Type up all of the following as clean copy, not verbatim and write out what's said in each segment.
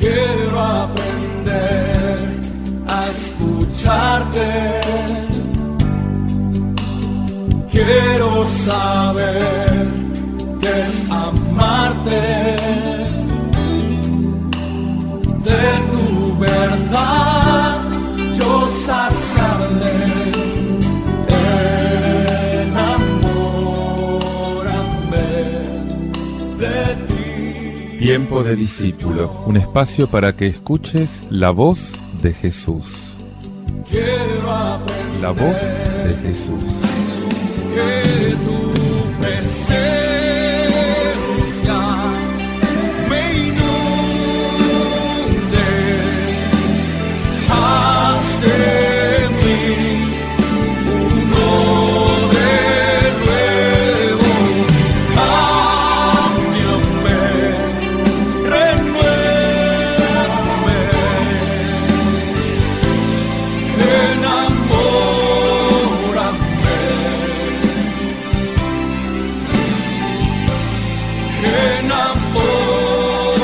Quiero aprender a escucharte. Quiero saber qué es amarte. De tu verdad yo saciarme. Enamórame de ti. Tiempo de discípulo, un espacio para que escuches la voz de Jesús. Quiero aprender La voz de Jesús. que tu presencia me inunde. Haz de mí uno de nuevo. Cámbiame, renuévame.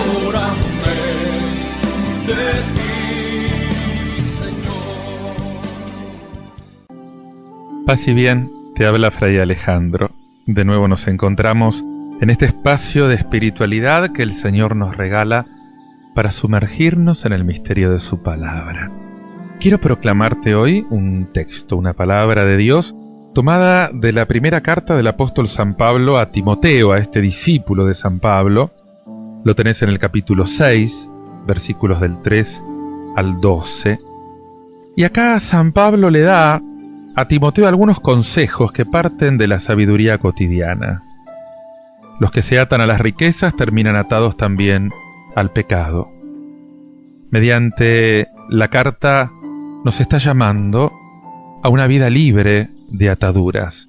Enamórame de ti, Señor. Paz y bien, te habla Fray Alejandro. De nuevo nos encontramos en este espacio de espiritualidad que el Señor nos regala para sumergirnos en el misterio de su palabra. Quiero proclamarte hoy un texto, una palabra de Dios tomada de la primera carta del apóstol San Pablo a Timoteo, a este discípulo de San Pablo. Lo tenés en el capítulo 6, versículos del 3 al 12. Y acá San Pablo le da a Timoteo algunos consejos que parten de la sabiduría cotidiana. Los que se atan a las riquezas terminan atados también al pecado. Mediante la carta nos está llamando a una vida libre de ataduras,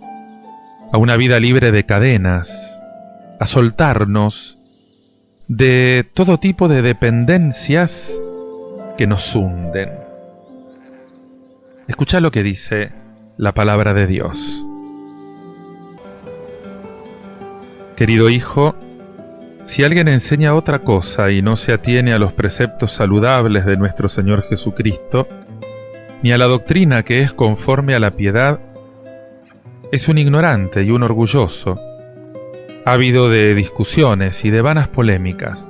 a una vida libre de cadenas, a soltarnos de todo tipo de dependencias que nos hunden. Escucha lo que dice la palabra de Dios. Querido hijo, si alguien enseña otra cosa y no se atiene a los preceptos saludables de nuestro Señor Jesucristo, ni a la doctrina que es conforme a la piedad, es un ignorante y un orgulloso, ávido de discusiones y de vanas polémicas.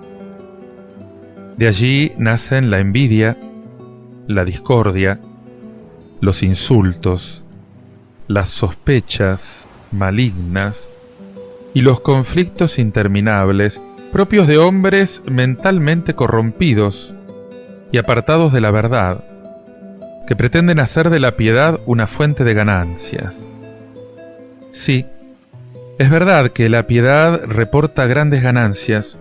De allí nacen la envidia, la discordia, los insultos, las sospechas malignas y los conflictos interminables propios de hombres mentalmente corrompidos y apartados de la verdad, que pretenden hacer de la piedad una fuente de ganancias. Sí, es verdad que la piedad reporta grandes ganancias,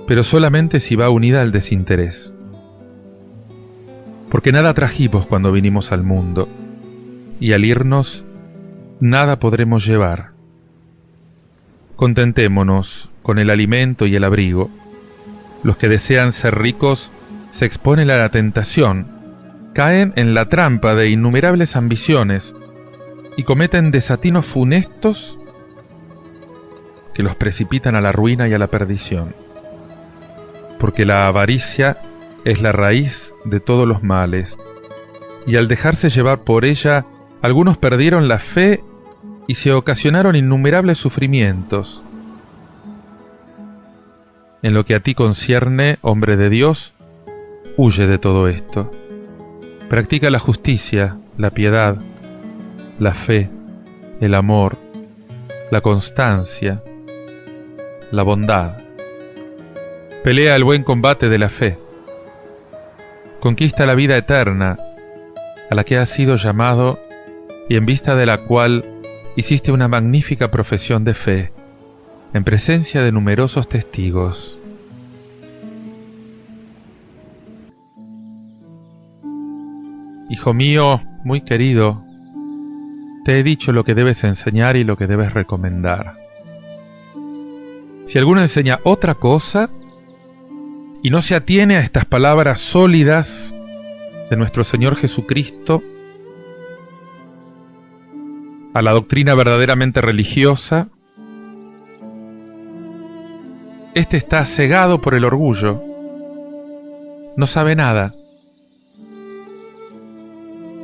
pero solamente si va unida al desinterés. Porque nada trajimos cuando vinimos al mundo, y al irnos, nada podremos llevar. Contentémonos con el alimento y el abrigo. Los que desean ser ricos se exponen a la tentación, caen en la trampa de innumerables ambiciones y cometen desatinos funestos que los precipitan a la ruina y a la perdición. Porque la avaricia es la raíz de todos los males, y al dejarse llevar por ella, algunos perdieron la fe y se ocasionaron innumerables sufrimientos. En lo que a ti concierne, hombre de Dios, huye de todo esto. Practica la justicia, la piedad, la fe, el amor, la constancia, la bondad. Pelea el buen combate de la fe. Conquista la vida eterna, a la que has sido llamado y en vista de la cual hiciste una magnífica profesión de fe, en presencia de numerosos testigos. Hijo mío, muy querido, te he dicho lo que debes enseñar y lo que debes recomendar. Si alguno enseña otra cosa y no se atiene a estas palabras sólidas de nuestro Señor Jesucristo, a la doctrina verdaderamente religiosa, este está cegado por el orgullo no sabe nada.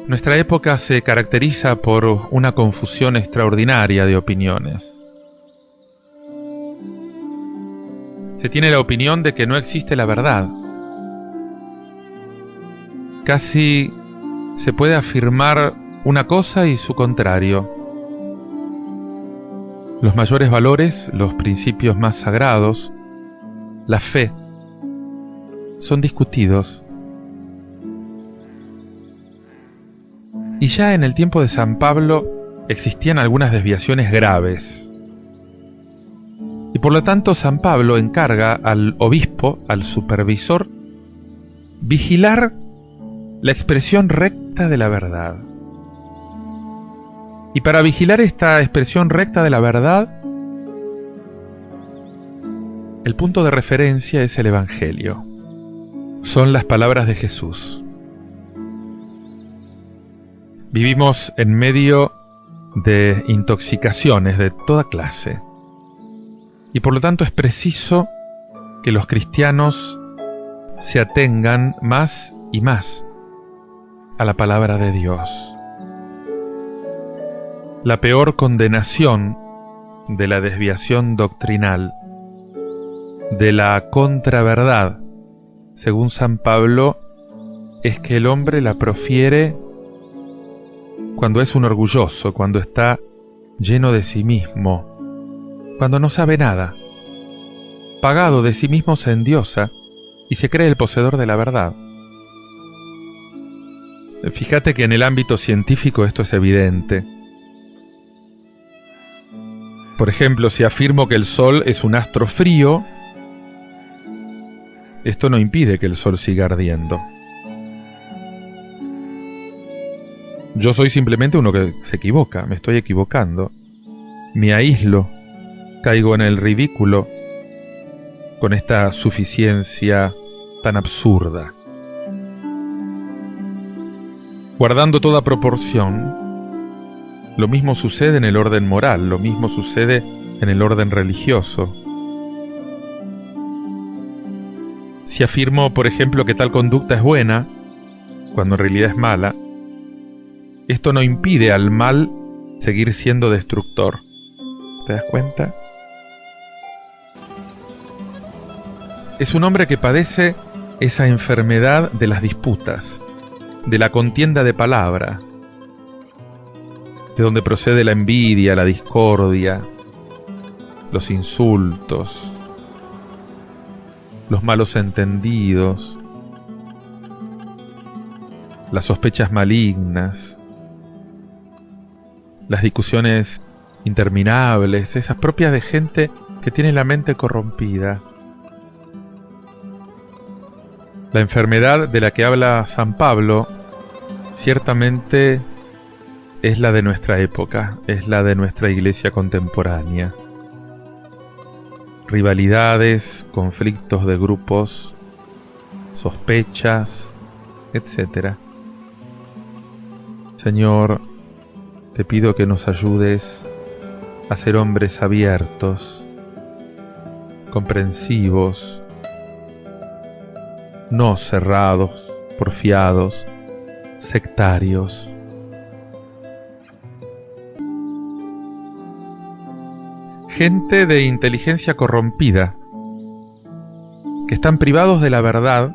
Nuestra época se caracteriza por una confusión extraordinaria de opiniones. Se tiene la opinión de que no existe la verdad. Casi se puede afirmar una cosa y su contrario. Los mayores valores, los principios más sagrados, la fe, son discutidos. Y ya en el tiempo de San Pablo existían algunas desviaciones graves. Y por lo tanto San Pablo encarga al obispo, al supervisor, vigilar la expresión recta de la verdad. Y para vigilar esta expresión recta de la verdad, el punto de referencia es el Evangelio. Son las palabras de Jesús. Vivimos en medio de intoxicaciones de toda clase. Y por lo tanto es preciso que los cristianos se atengan más y más a la palabra de Dios. La peor condenación de la desviación doctrinal, de la contraverdad, según San Pablo, es que el hombre la profiere cuando es un orgulloso, cuando está lleno de sí mismo, cuando no sabe nada, pagado de sí mismo se endiosa y se cree el poseedor de la verdad. Fíjate que en el ámbito científico esto es evidente. Por ejemplo, si afirmo que el Sol es un astro frío, esto no impide que el Sol siga ardiendo. Yo soy simplemente uno que se equivoca, me estoy equivocando. Me aíslo, caigo en el ridículo con esta suficiencia tan absurda. Guardando toda proporción, lo mismo sucede en el orden moral, lo mismo sucede en el orden religioso. Si afirmo, por ejemplo, que tal conducta es buena, cuando en realidad es mala, esto no impide al mal seguir siendo destructor. ¿Te das cuenta? Es un hombre que padece esa enfermedad de las disputas, de la contienda de palabra, de donde procede la envidia, la discordia, los insultos, los malos entendidos, las sospechas malignas, las discusiones interminables, esas propias de gente que tiene la mente corrompida. La enfermedad de la que habla San Pablo ciertamente es la de nuestra época, es la de nuestra iglesia contemporánea. Rivalidades, conflictos de grupos, sospechas, etc. Señor, te pido que nos ayudes a ser hombres abiertos, comprensivos, no cerrados, porfiados, sectarios. Gente de inteligencia corrompida, que están privados de la verdad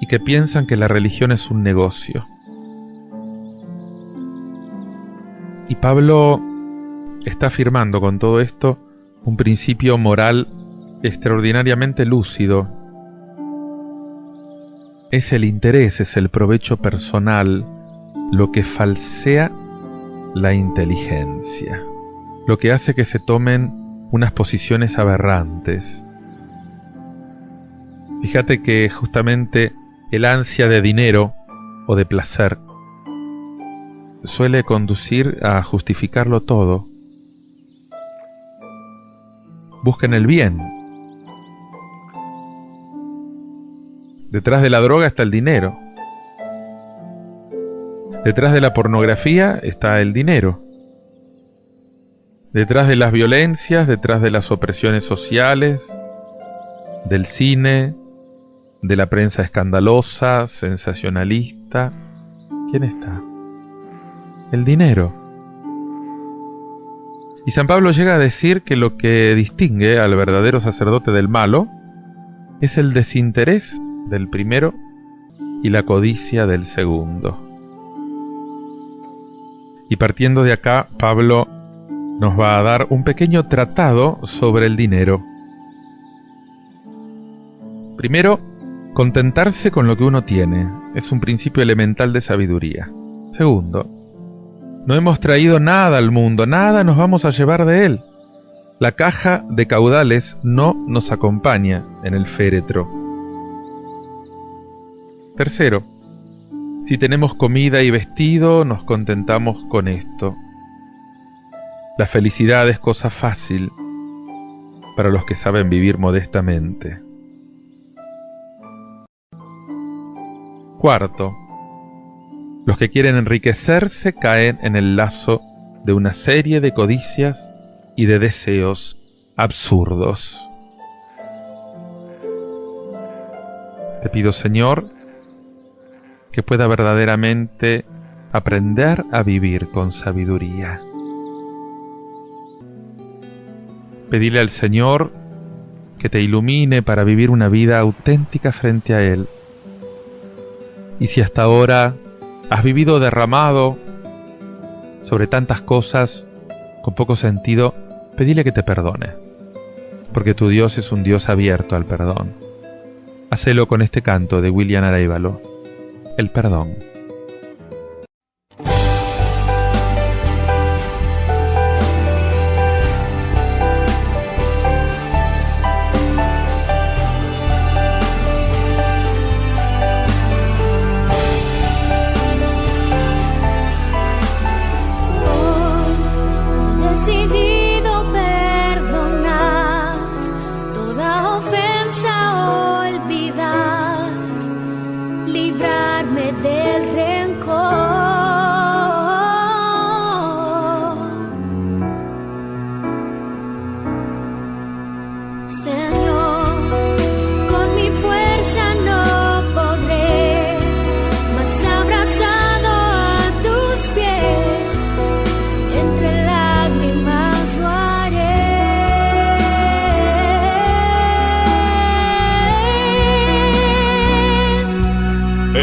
y que piensan que la religión es un negocio. Y Pablo está afirmando con todo esto un principio moral extraordinariamente lúcido. Es el interés, es el provecho personal lo que falsea la inteligencia, lo que hace que se tomen unas posiciones aberrantes. Fíjate que justamente el ansia de dinero o de placer suele conducir a justificarlo todo. Busquen el bien. Detrás de la droga está el dinero. Detrás de la pornografía está el dinero. Detrás de las violencias, detrás de las opresiones sociales, del cine, de la prensa escandalosa, sensacionalista. ¿Quién está? El dinero. Y San Pablo llega a decir que lo que distingue al verdadero sacerdote del malo es el desinterés del primero y la codicia del segundo. Y partiendo de acá, Pablo nos va a dar un pequeño tratado sobre el dinero. Primero, contentarse con lo que uno tiene es un principio elemental de sabiduría. Segundo, no hemos traído nada al mundo, nada nos vamos a llevar de él. La caja de caudales no nos acompaña en el féretro. Tercero, si tenemos comida y vestido, nos contentamos con esto. La felicidad es cosa fácil para los que saben vivir modestamente. Cuarto, los que quieren enriquecerse caen en el lazo de una serie de codicias y de deseos absurdos. Te pido, Señor, que pueda verdaderamente aprender a vivir con sabiduría. Pedile al Señor que te ilumine para vivir una vida auténtica frente a Él. Y si hasta ahora has vivido derramado sobre tantas cosas con poco sentido, pedile que te perdone, porque tu Dios es un Dios abierto al perdón. Hacelo con este canto de William Arévalo, el perdón.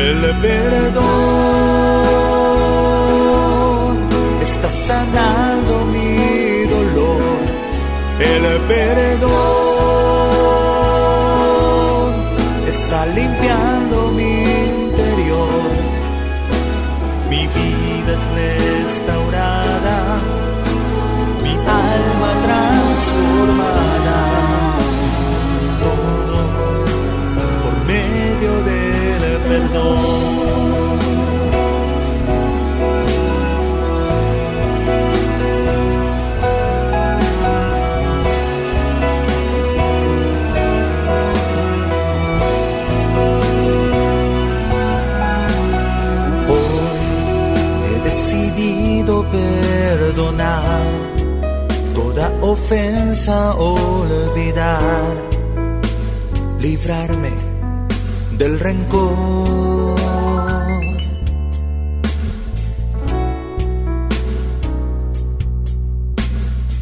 El perdón está sanando mi dolor. El perdón está limpiando mi interior. Mi vida es restaurada, mi alma transformada. Todo por medio del perdón. Perdonar toda ofensa, olvidar, librarme del rencor.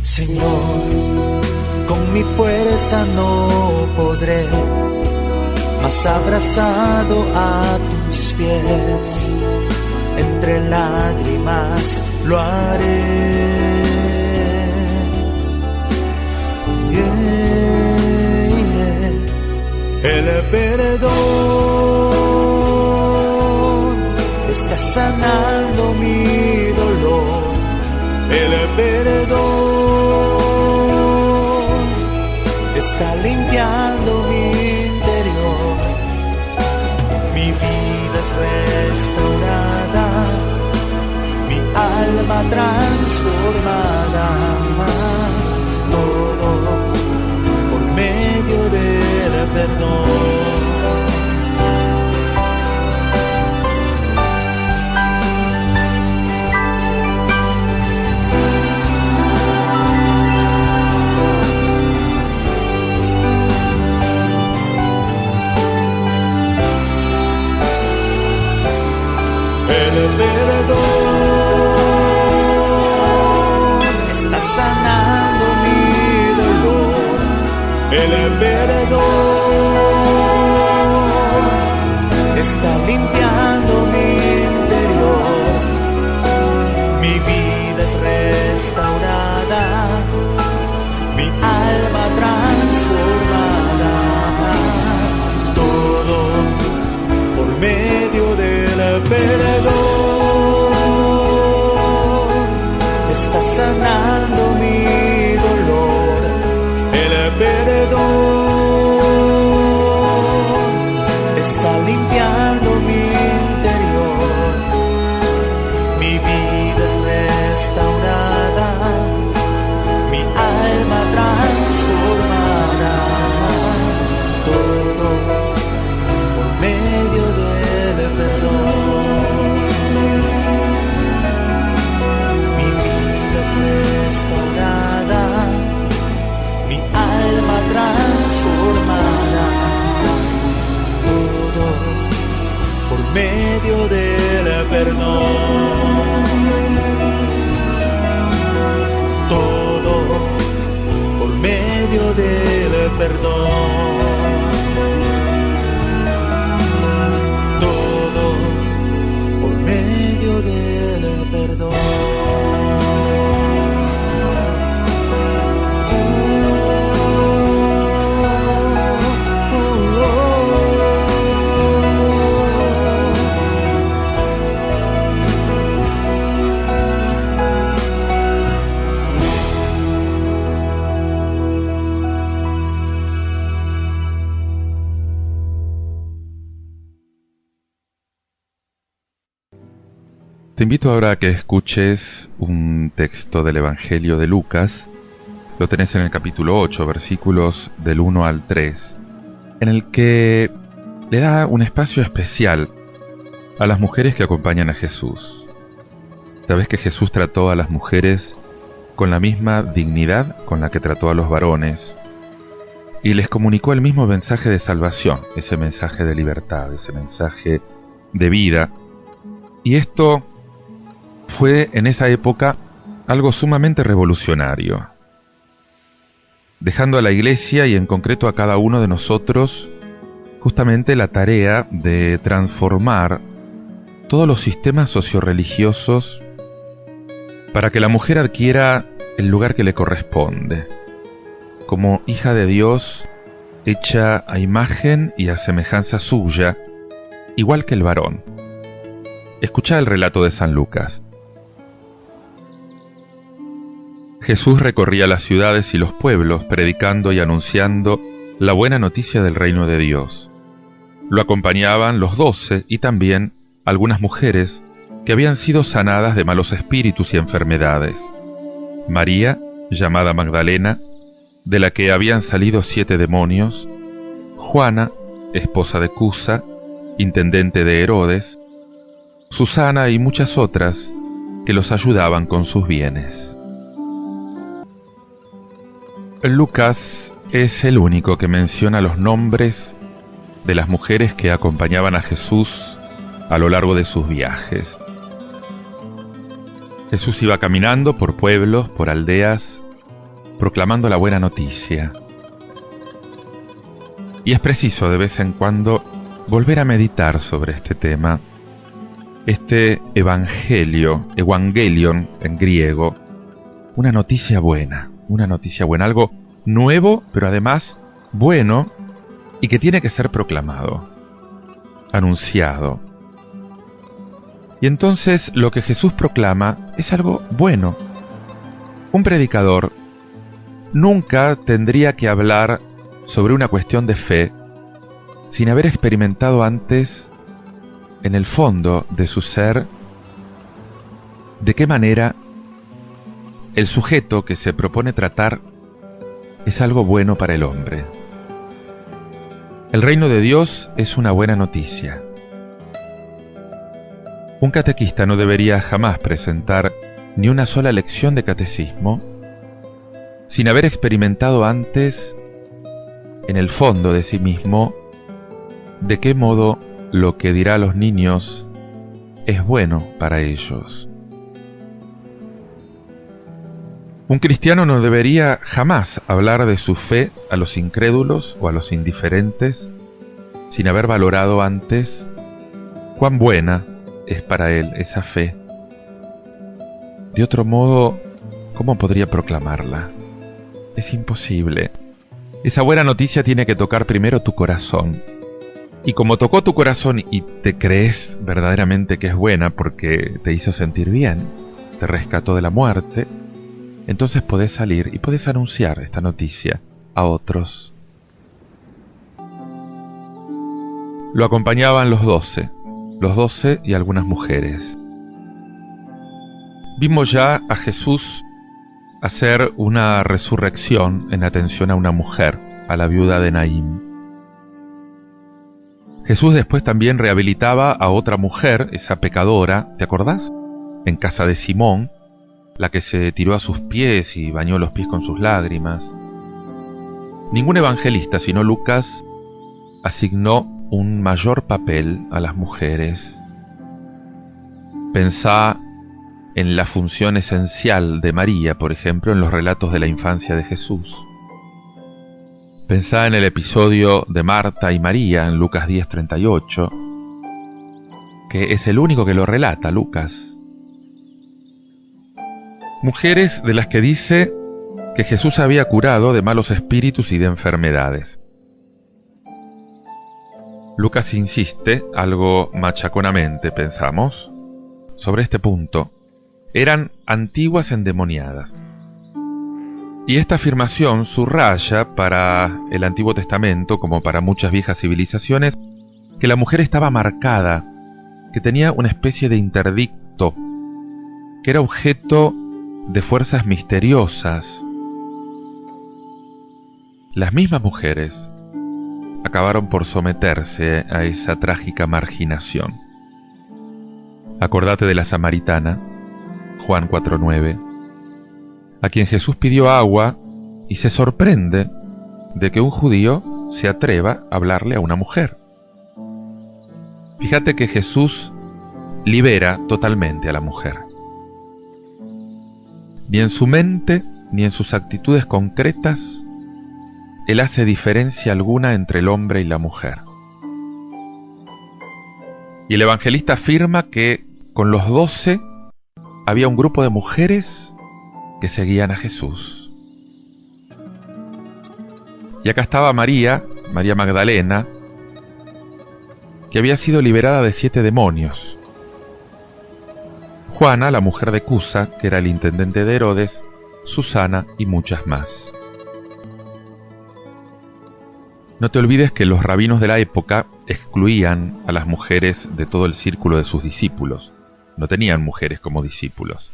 Señor, con mi fuerza no podré, mas abrazado a tus pies, entre lágrimas lo haré. El perdón está sanando mi dolor. El perdón está limpiando mi interior. Mi vida es restaurada, mi alma transformada. Todo por medio del perdón. perdón está sanando mi dolor. El perdón está limpiando mi interior. Mi vida es restaurada, mi alma transformada. Todo por medio del perdón está sanando mi dolor. El perdón está limpiando mi interior. Mi vida es restaurada, mi alma transformada. Todo por medio del perdón. Mi vida es restaurada, mi alma transformada. Todo por medio del perdón. Todo por medio del perdón. Todo por medio del perdón. Te invito ahora a que escuches un texto del Evangelio de Lucas. Lo tenés en el capítulo 8, versículos del 1 al 3, en el que le da un espacio especial a las mujeres que acompañan a Jesús. Sabes que Jesús trató a las mujeres con la misma dignidad con la que trató a los varones, y les comunicó el mismo mensaje de salvación, ese mensaje de libertad, ese mensaje de vida. Y esto fue en esa época algo sumamente revolucionario, dejando a la Iglesia y en concreto a cada uno de nosotros justamente la tarea de transformar todos los sistemas socioreligiosos para que la mujer adquiera el lugar que le corresponde, como hija de Dios, hecha a imagen y a semejanza suya, igual que el varón. Escucha el relato de San Lucas. Jesús recorría las ciudades y los pueblos, predicando y anunciando la buena noticia del reino de Dios. Lo acompañaban los 12 y también algunas mujeres que habían sido sanadas de malos espíritus y enfermedades. María, llamada Magdalena, de la que habían salido 7 demonios, Juana, esposa de Cusa, intendente de Herodes, Susana y muchas otras que los ayudaban con sus bienes. Lucas es el único que menciona los nombres de las mujeres que acompañaban a Jesús a lo largo de sus viajes. Jesús iba caminando por pueblos, por aldeas, proclamando la buena noticia. Y es preciso de vez en cuando volver a meditar sobre este tema, este evangelio, evangelion en griego, una noticia buena, algo nuevo, pero además bueno, y que tiene que ser proclamado, anunciado. Y entonces lo que Jesús proclama es algo bueno. Un predicador nunca tendría que hablar sobre una cuestión de fe sin haber experimentado antes, en el fondo de su ser, de qué manera el sujeto que se propone tratar es algo bueno para el hombre. El reino de Dios es una buena noticia. Un catequista no debería jamás presentar ni una sola lección de catecismo sin haber experimentado antes, en el fondo de sí mismo, de qué modo lo que dirá a los niños es bueno para ellos. Un cristiano no debería jamás hablar de su fe a los incrédulos o a los indiferentes sin haber valorado antes cuán buena es para él esa fe. De otro modo, ¿cómo podría proclamarla? Es imposible. Esa buena noticia tiene que tocar primero tu corazón. Y como tocó tu corazón y te crees verdaderamente que es buena porque te hizo sentir bien, te rescató de la muerte, entonces podés salir y podés anunciar esta noticia a otros. Lo acompañaban los 12 y algunas mujeres. Vimos ya a Jesús hacer una resurrección en atención a una mujer, a la viuda de Naín. Jesús después también rehabilitaba a otra mujer, esa pecadora, ¿te acordás? En casa de Simón, la que se tiró a sus pies y bañó los pies con sus lágrimas. Ningún evangelista, sino Lucas, asignó un mayor papel a las mujeres. Pensá en la función esencial de María, por ejemplo, en los relatos de la infancia de Jesús. Pensá en el episodio de Marta y María en Lucas 10:38, que es el único que lo relata Lucas. Mujeres de las que dice que Jesús había curado de malos espíritus y de enfermedades. Lucas insiste, algo machaconamente pensamos, sobre este punto. Eran antiguas endemoniadas. Y esta afirmación subraya para el Antiguo Testamento, como para muchas viejas civilizaciones, que la mujer estaba marcada, que tenía una especie de interdicto, que era objeto de fuerzas misteriosas. Las mismas mujeres acabaron por someterse a esa trágica marginación. Acordate de la samaritana, Juan 4:9, a quien Jesús pidió agua y se sorprende de que un judío se atreva a hablarle a una mujer. Fíjate que Jesús libera totalmente a la mujer. Ni en su mente ni en sus actitudes concretas Él hace diferencia alguna entre el hombre y la mujer. Y el evangelista afirma que con los 12 había un grupo de mujeres que seguían a Jesús. Y acá estaba María Magdalena, que había sido liberada de 7 demonios. Juana, la mujer de Cusa, que era el intendente de Herodes, Susana y muchas más. No te olvides que los rabinos de la época excluían a las mujeres de todo el círculo de sus discípulos. No tenían mujeres como discípulos.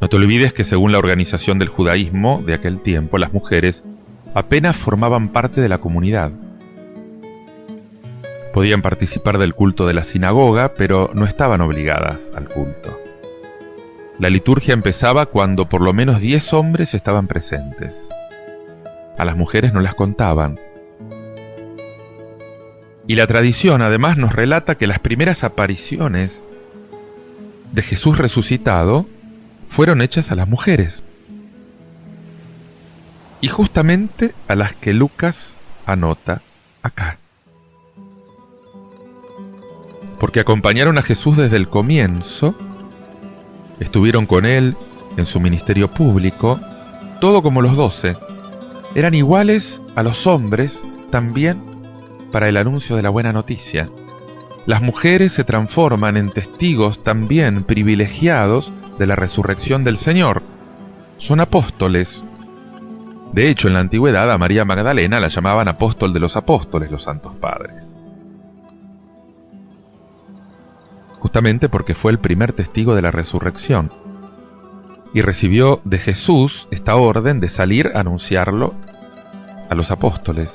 No te olvides que según la organización del judaísmo de aquel tiempo, las mujeres apenas formaban parte de la comunidad. Podían participar del culto de la sinagoga, pero no estaban obligadas al culto. La liturgia empezaba cuando por lo menos 10 hombres estaban presentes. A las mujeres no las contaban. Y la tradición además nos relata que las primeras apariciones de Jesús resucitado fueron hechas a las mujeres. Y justamente a las que Lucas anota acá. Porque acompañaron a Jesús desde el comienzo, estuvieron con Él en su ministerio público, todo como los 12. Eran iguales a los hombres también para el anuncio de la buena noticia. Las mujeres se transforman en testigos también privilegiados de la resurrección del Señor. Son apóstoles. De hecho, en la antigüedad a María Magdalena la llamaban apóstol de los apóstoles, los santos padres. Justamente porque fue el primer testigo de la resurrección. Y recibió de Jesús esta orden de salir a anunciarlo a los apóstoles.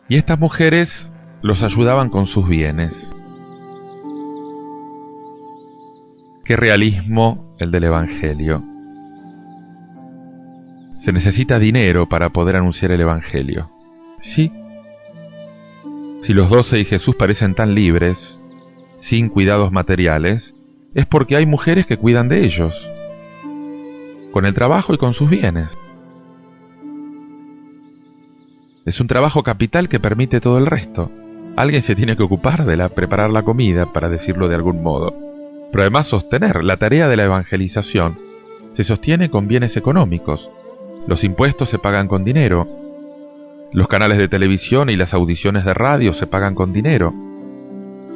Y estas mujeres los ayudaban con sus bienes. Qué realismo el del Evangelio. Se necesita dinero para poder anunciar el Evangelio. Sí. Si los 12 y Jesús parecen tan libres, sin cuidados materiales, es porque hay mujeres que cuidan de ellos, con el trabajo y con sus bienes. Es un trabajo capital que permite todo el resto. Alguien se tiene que ocupar de preparar la comida, para decirlo de algún modo. Pero además sostener la tarea de la evangelización se sostiene con bienes económicos. Los impuestos se pagan con dinero. Los canales de televisión y las audiciones de radio se pagan con dinero.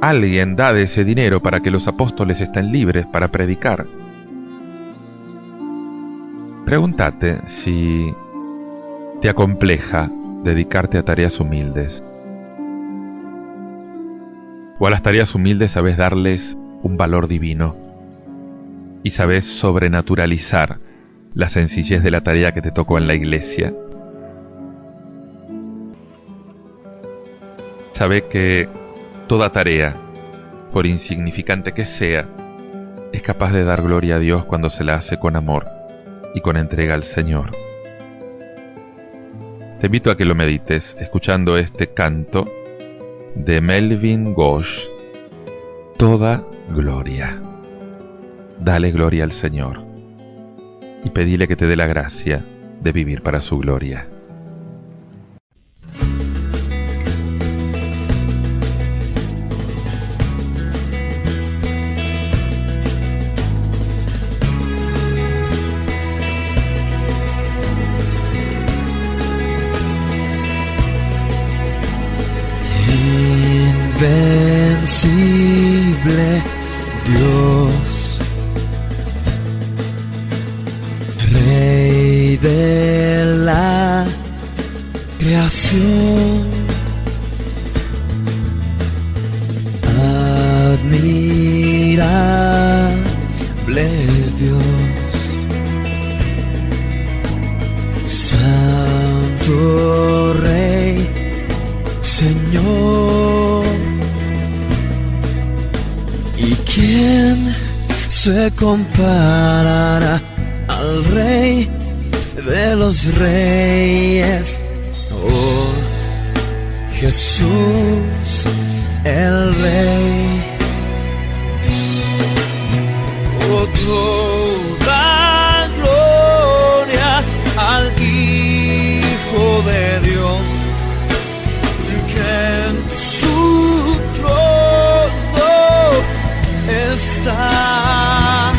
Alguien da de ese dinero para que los apóstoles estén libres para predicar. Pregúntate si te acompleja dedicarte a tareas humildes. O a las tareas humildes sabes darles un valor divino y sabes sobrenaturalizar la sencillez de la tarea que te tocó en la iglesia. Sabe que toda tarea, por insignificante que sea, es capaz de dar gloria a Dios cuando se la hace con amor y con entrega al Señor. Te invito a que lo medites escuchando este canto de Melvin Ghosh, Toda gloria. Dale gloria al Señor y pedile que te dé la gracia de vivir para su gloria. Invencible Dios, Rey de la creación, admirable Dios, Santo Rey, Señor. ¿Y quién se comparará al Rey de los Reyes? Oh, Jesús, el Rey. Oh, toda gloria al Hijo de Dios, que en su trono está,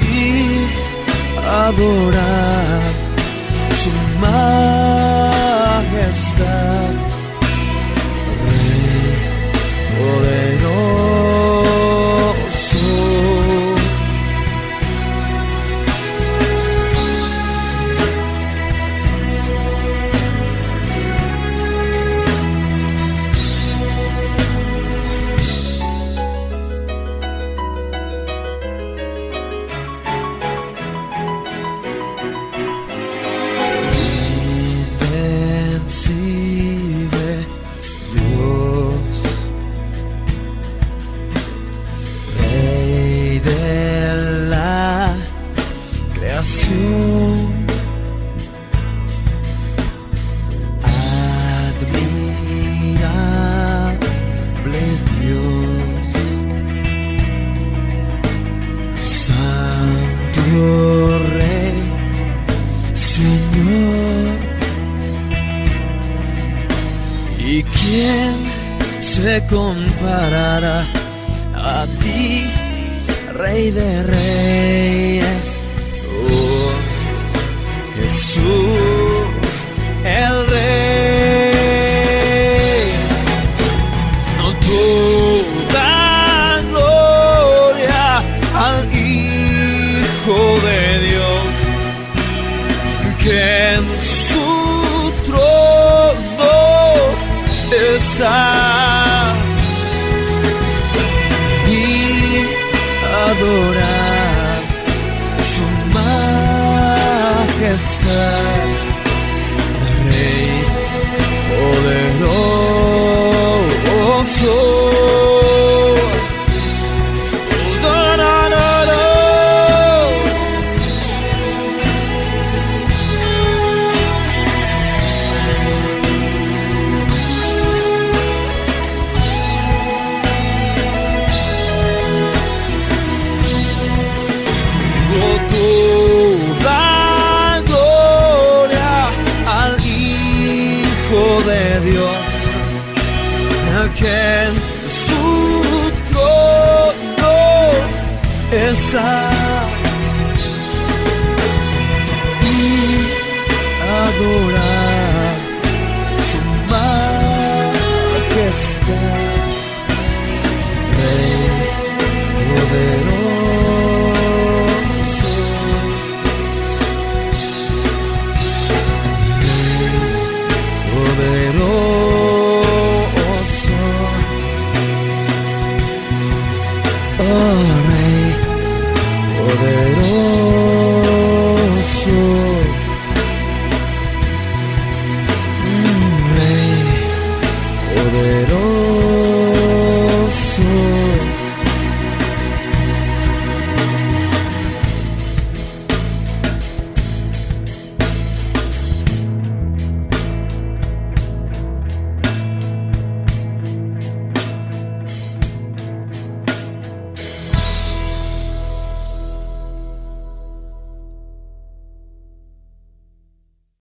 y adorar su majestad, Rey poderoso. Admirable Dios, Santo Rey, Señor. ¿Y quién se comparará a ti, Rey de Reyes? Oh, Jesús, el Rey. No, toda gloria al Hijo de Dios, que en su trono está, y adorar su majestad, Rey poderoso. pasar.